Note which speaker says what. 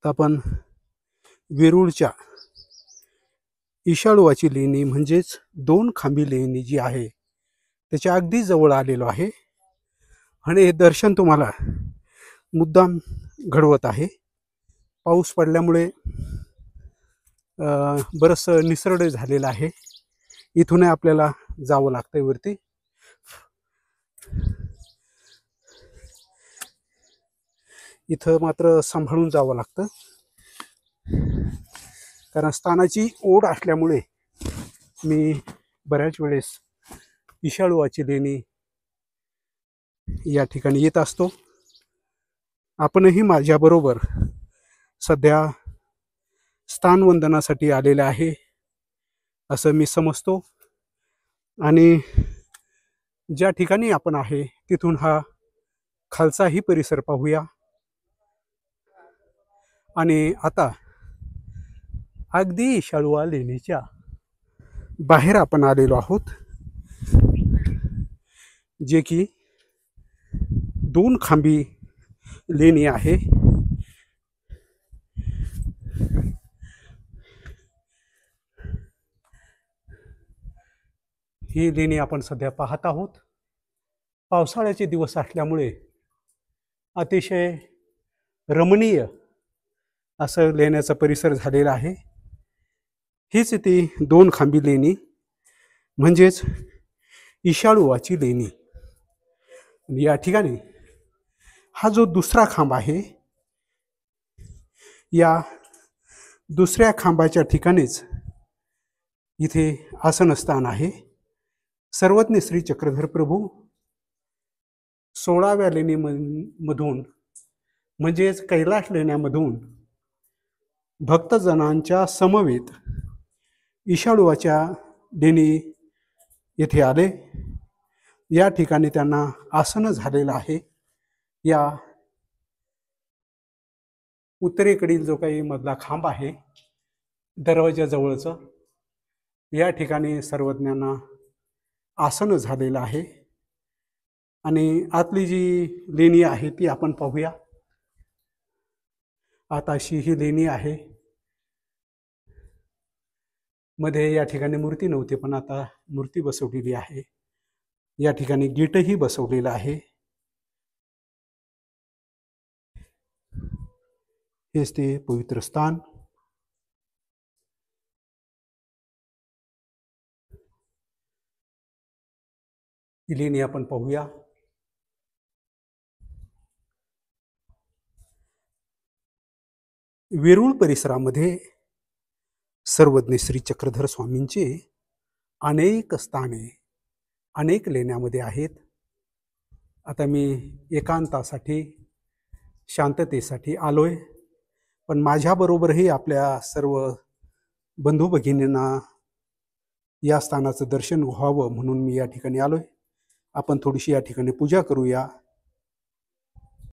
Speaker 1: तर आपण वेरूळच्या ईशाळवाची लेणी म्हणजेच 2 खांबी लेणी जी आहे त्याच्या अगदी जवळ आलेलो आहे आणि हे दर्शन तुम्हाला मुद्दाम घडवत आहे. पाऊस पडल्यामुळे बरंचसं निसरडे झालेलं आहे. इथून आपल्याला जावं लागतंय वरती. इथं मात्र सांभाळून जावं लागतं, कारण स्थानाची ओढ असल्यामुळे मी बऱ्याच वेळेस ईशाळवाची लेणी या ठिकाणी येत असतो. आपणही माझ्याबरोबर सध्या स्थानवंदनासाठी आलेले आहे असं मी समजतो. आणि ज्या ठिकाणी आपण आहे तिथून हा खालचाही परिसर पाहूया. आणि आता अगदी ईशाळवा लेणीच्या बाहेर आपण आलेलो आहोत, जे की 2 खांबी लेणी आहे. ही लेणी आपण सध्या पाहत आहोत. पावसाळ्याचे दिवस असल्यामुळे अतिशय रमणीय असं लेण्याचा परिसर झालेला आहे. हीच ती 2 खांबी लेणी म्हणजेच ईशाळवाची लेणी. या ठिकाणी हा जो दुसरा खांब आहे, या दुसऱ्या खांबाच्या ठिकाणीच इथे आसनस्थान आहे. सर्वज्ञ श्री चक्रधर प्रभू 16व्या लेणीमधून म्हणजेच कैलास लेण्यामधून भक्तजनांच्या समवेत ईशाळवाच्या लेणी येथे आले. या ठिकाणी त्यांना आसन झालेलं आहे. या उत्तरेकडील जो काही मधला खांब आहे दरवाजाजवळचं, या ठिकाणी सर्वज्ञांना आसन झालेलं आहे. आणि आतली जी लेणी आहे ती आपण पाहूया. आता अशी ही लेणी आहे. मध्ये या ठिकाणी मूर्ती नव्हती, पण आता मूर्ती बसवलेली आहे. या ठिकाणी गेटही बसवलेलं आहे. हेच ते पवित्र स्थान. ही लेणी आपण पाहूया. वेरूळ परिसरामध्ये सर्वज्ञ श्री चक्रधर स्वामींचे अनेक स्थाने अनेक लेण्यामध्ये आहेत. आता मी एकांतासाठी शांततेसाठी आलोय, पण माझ्याबरोबरही आपल्या सर्व बंधू भगिनींना या स्थानाचं दर्शन व्हावं म्हणून मी या ठिकाणी आलोय. आपण थोडीशी या ठिकाणी पूजा करूया.